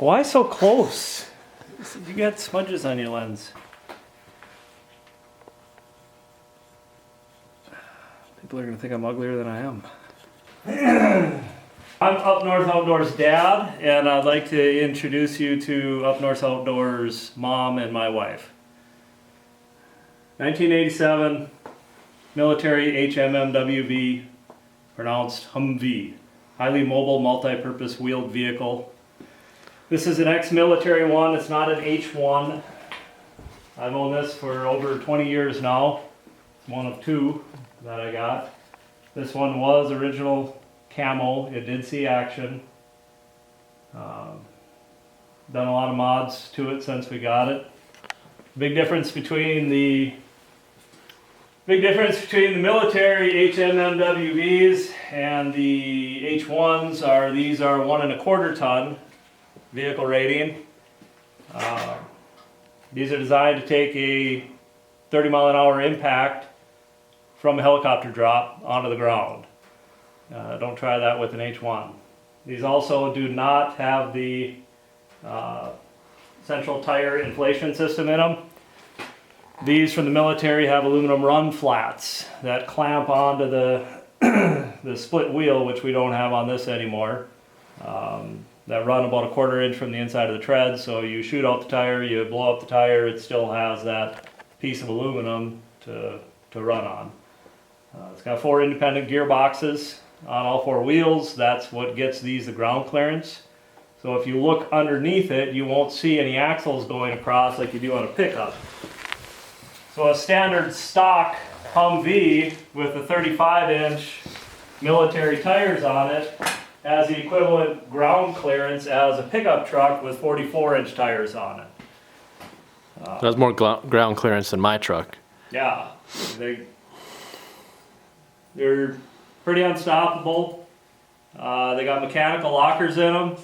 Why so close? You got smudges on your lens. People are going to think I'm uglier than I am. I'm Up North Outdoors dad, and I'd like to introduce you to Up North Outdoors mom and my wife. 1987, military HMMWV, pronounced Humvee, highly mobile multi-purpose wheeled vehicle. This is an ex-military one, it's not an H1. I've owned this for over 20 years now. It's one of two that I got. This one was original camo, it did see action. Done a lot of mods to it since we got it. Big difference between the military HMMWVs and the H1s are these are 1 1/4 ton vehicle rating. These are designed to take a 30-mile-an-hour impact from a helicopter drop onto the ground. Don't try that with an H1. These also do not have the central tire inflation system in them. These from the military have aluminum run flats that clamp onto the the split wheel, which we don't have on this anymore. That run about 1/4 inch from the inside of the tread, so you shoot out the tire, you blow up the tire, it still has that piece of aluminum to run on. It's got 4 independent gearboxes on all 4 wheels. That's what gets these the ground clearance. So if you look underneath it, you won't see any axles going across like you do on a pickup. So a standard stock Humvee with the 35-inch military tires on it has the equivalent ground clearance as a pickup truck with 44-inch tires on it. That's more ground clearance than my truck. Yeah, they're pretty unstoppable. They got mechanical lockers in them.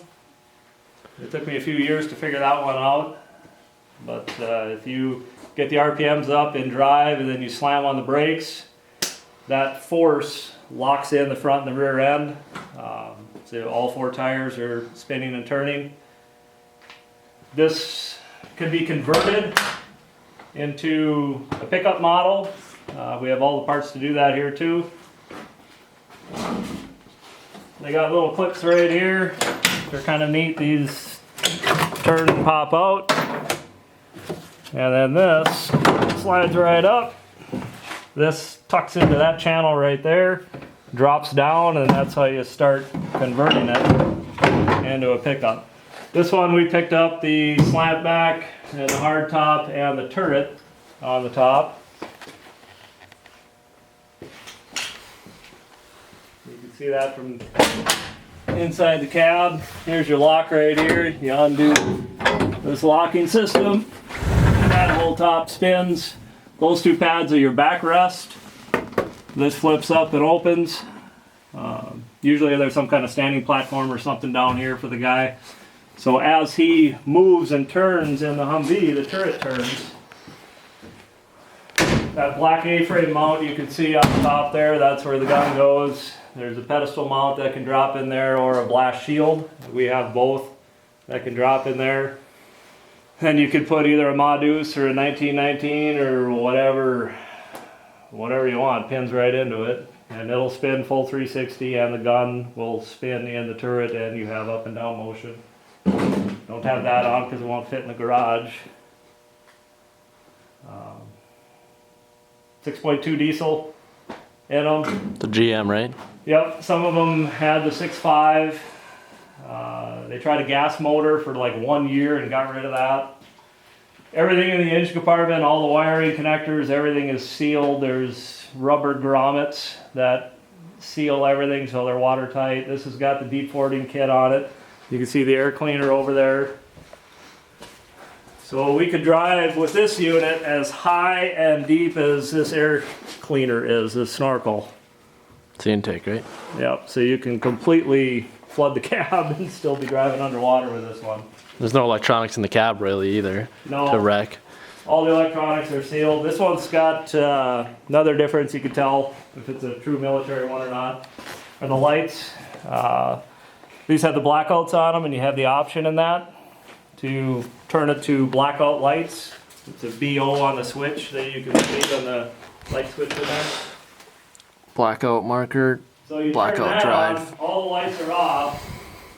It took me a few years to figure that one out. But if you get the RPMs up in drive and then you slam on the brakes, that force locks in the front and the rear end. So all 4 tires are spinning and turning. This can be converted into a pickup model. We have all the parts to do that here too. They got little clips right here. They're kind of neat. These turn and pop out. And then this slides right up. This tucks into that channel right there, drops down, and that's how you start converting it into a pickup. This one we picked up the slant back and the hard top and the turret on the top. You can see that from inside the cab. Here's your lock right here. You undo this locking system. That whole top spins. Those 2 pads are your backrest. This flips up and opens. Usually there's some kind of standing platform or something down here for the guy. So as he moves and turns in the Humvee, the turret turns. That black A-frame mount you can see on the top there, that's where the gun goes. There's a pedestal mount that can drop in there or a blast shield. We have both that can drop in there. Then you could put either a Modus or a 1919 or whatever you want, pins right into it. And it'll spin full 360 and the gun will spin in the turret and you have up and down motion. Don't have that on because it won't fit in the garage. 6.2 diesel in them. The GM, right? Yep, some of them had the 6.5. They tried a gas motor for like 1 year and got rid of that. Everything in the engine compartment, all the wiring connectors, everything is sealed. There's rubber grommets that seal everything so they're watertight. This has got the deep fording kit on it. You can see the air cleaner over there. So we could drive with this unit as high and deep as this air cleaner is, this snorkel. It's the intake, right? Yep, so you can completely flood the cab and still be driving underwater with this one. There's no electronics in the cab really either. No. To wreck. All the electronics are sealed. This one's got another difference you can tell if it's a true military one or not. Are the lights. These have the blackouts on them and you have the option in that. to turn it to blackout lights. It's a BO on the switch that you can see on the light switch in there. Blackout marker. So you Blackout turn that drive. on, all the lights are off,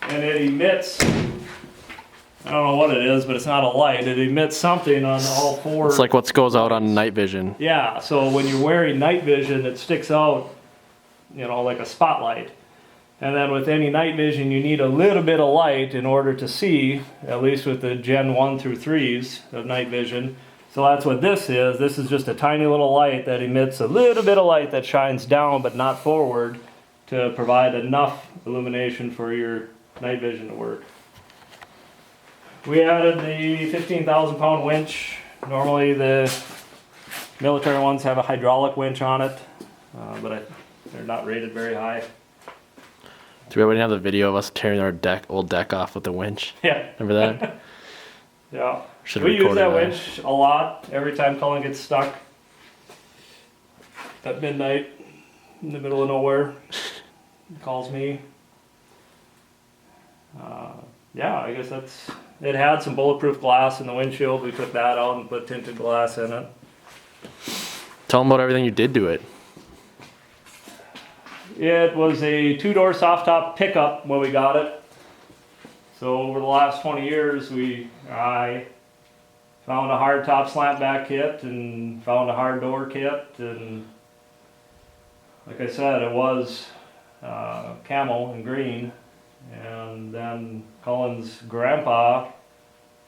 and it emits, I don't know what it is, but it's not a light. It emits something on all four. It's like what goes out on night vision. Yeah, so when you're wearing night vision, it sticks out, you know, like a spotlight. And then with any night vision, you need a little bit of light in order to see, at least with the Gen 1 through 3s of night vision. So that's what this is. This is just a tiny little light that emits a little bit of light that shines down but not forward to provide enough illumination for your night vision to work. We added the 15,000 pound winch. Normally the military ones have a hydraulic winch on it, but they're not rated very high. Do we have the video of us tearing our old deck off with the winch? Yeah. Remember that? Yeah. Should've We use recorded that that. winch a lot. Every time Cullen gets stuck at midnight in the middle of nowhere, he calls me. Yeah, I guess it had some bulletproof glass in the windshield. We took that out and put tinted glass in it. Tell them about everything you did to it. It was a two-door soft top pickup when we got it. So over the last 20 years, I found a hard top slant back kit and found a hard door kit, and like I said, it was camo and green. And then Cullen's grandpa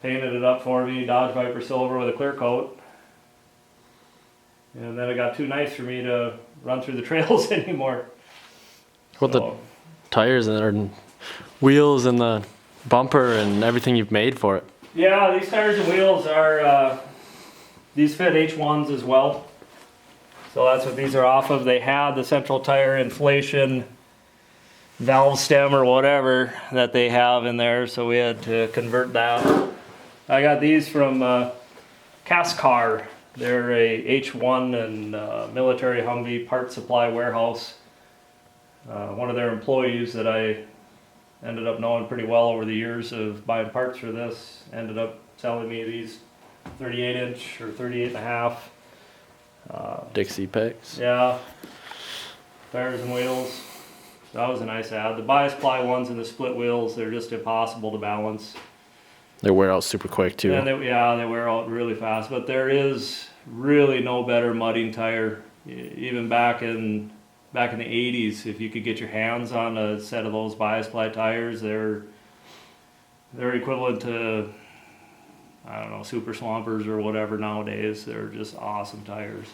painted it up for me, Dodge Viper silver with a clear coat. And then it got too nice for me to run through the trails anymore. What the tires and wheels and the bumper and everything you've made for it. Yeah, these tires and wheels are, these fit H1s as well. So that's what these are off of. They had the central tire inflation valve stem or whatever that they have in there, so we had to convert that. I got these from Cascar. They're a H1 and military Humvee part supply warehouse. One of their employees that I ended up knowing pretty well over the years of buying parts for this ended up selling me these 38 inch or 38 and a half. Dixie picks. Yeah, tires and wheels. That was a nice ad. The bias ply ones and the split wheels, they're just impossible to balance. They wear out super quick too. And they wear out really fast, but there is really no better mudding tire. Even back in the 80s, if you could get your hands on a set of those bias ply tires, they're equivalent to, I don't know, super swampers or whatever nowadays. They're just awesome tires.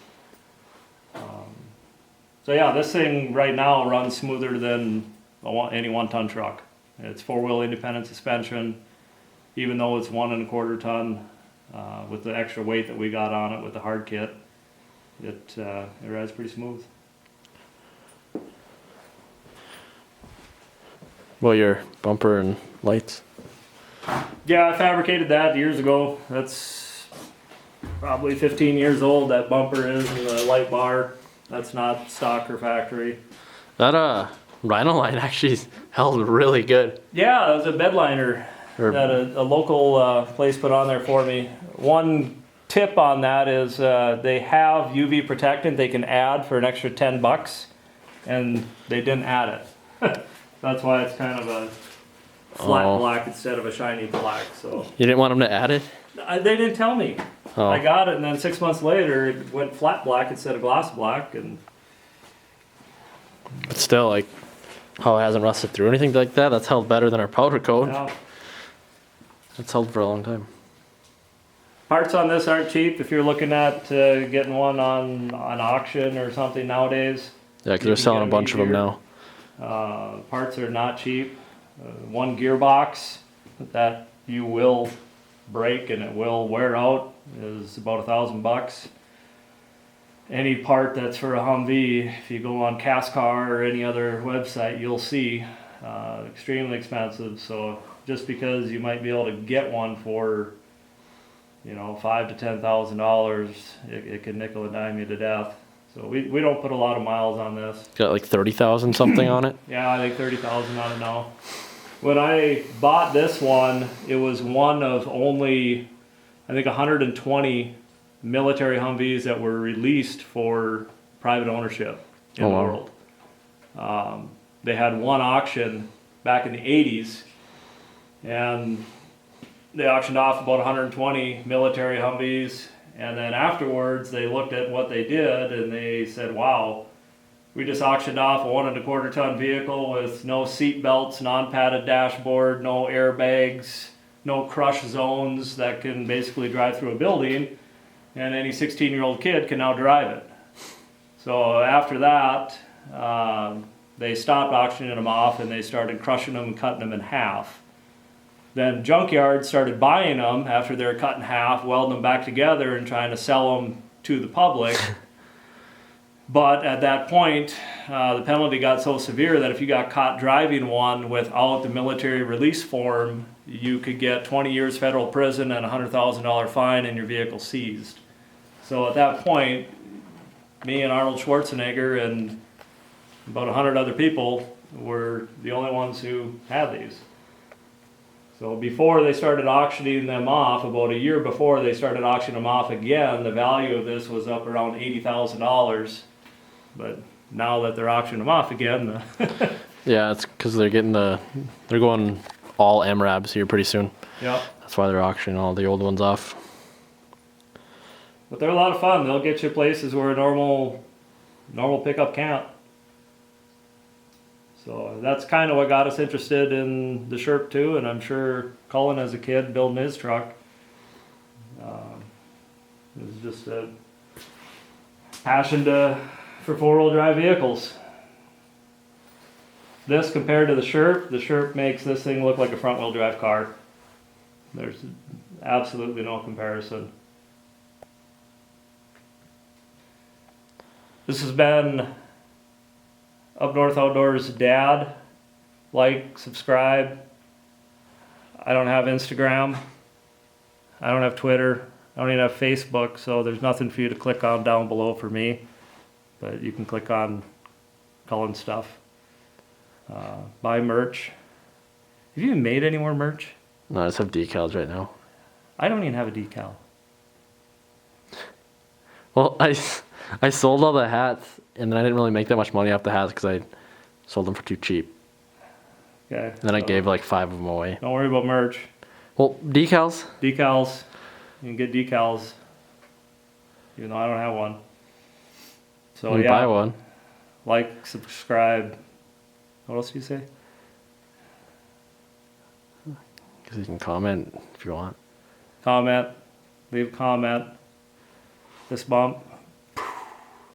So yeah, this thing right now runs smoother than any 1-ton truck. It's 4-wheel independent suspension, even though it's 1 1/4 ton. With the extra weight that we got on it with the hard kit, it rides pretty smooth. Well, your bumper and lights. Yeah, I fabricated that years ago. That's probably 15 years old, that bumper is, and the light bar. That's not stock or factory. That Rhino line actually held really good. Yeah, it was a bedliner that a local place put on there for me. One tip on that is they have UV protectant they can add for an extra $10, and they didn't add it. That's why it's kind of a flat black instead of a shiny black. So You didn't want them to add it? they didn't tell me. Oh. I got it, and then 6 months later, it went flat black instead of gloss black, and But still, like, how it hasn't rusted through anything like that? That's held better than our powder coat. yeah. It's held for a long time. Parts on this aren't cheap. If you're looking at getting one on auction or something nowadays, Yeah, because You they're can selling get a 'em bunch of them easier. now. parts are not cheap. One gearbox that you will break and it will wear out is about $1,000. Any part that's for a Humvee, if you go on Cascar or any other website, you'll see extremely expensive. So just because you might be able to get one for, $5,000 to $10,000, it can nickel and dime you to death. So we don't put a lot of miles on this. Got like 30,000 something on it. Yeah, I think 30,000 on it now. When I bought this one, it was one of only, I think, 120 military Humvees that were released for private ownership in Oh, the wow. world. They had one auction back in the 80s, and they auctioned off about 120 military Humvees, and then afterwards they looked at what they did and they said, wow, we just auctioned off a 1.25 ton vehicle with no seat belts, non-padded dashboard, no airbags, no crush zones that can basically drive through a building, and any 16-year-old kid can now drive it. So after that, they stopped auctioning them off and they started crushing them and cutting them in half. Then junkyards started buying them after they were cut in half, welding them back together and trying to sell them to the public. But at that point, the penalty got so severe that if you got caught driving one without the military release form, you could get 20 years federal prison and a $100,000 fine and your vehicle seized. So at that point, me and Arnold Schwarzenegger and about 100 other people were the only ones who had these. So before they started auctioning them off, about a year before they started auctioning them off again, the value of this was up around $80,000. But now that they're auctioning them off again, Yeah, it's because they're going all MRABs here pretty soon. yeah. That's why they're auctioning all the old ones off. But they're a lot of fun. They'll get you places where a normal pickup can't. So that's kind of what got us interested in the Sherp too, and I'm sure Cullen as a kid building his truck, it was just a passion for four-wheel drive vehicles. This compared to the Sherp makes this thing look like a front-wheel drive car. There's absolutely no comparison. This has been Up North Outdoors Dad. Like, subscribe. I don't have Instagram. I don't have Twitter. I don't even have Facebook, so there's nothing for you to click on down below for me. But you can click on Cullen stuff. Buy merch. Have you even made any more merch? No, I just have decals right now. I don't even have a decal. Well, I sold all the hats, and then I didn't really make that much money off the hats because I sold them for too cheap. Okay. And then I gave like 5 of them away. Don't worry about merch. Well, decals. Decals. You can get decals. Even though I don't have one. So When you yeah. buy one. Like, subscribe. What else do you say? Because you can comment if you want. Comment. Leave a comment. Fist bump.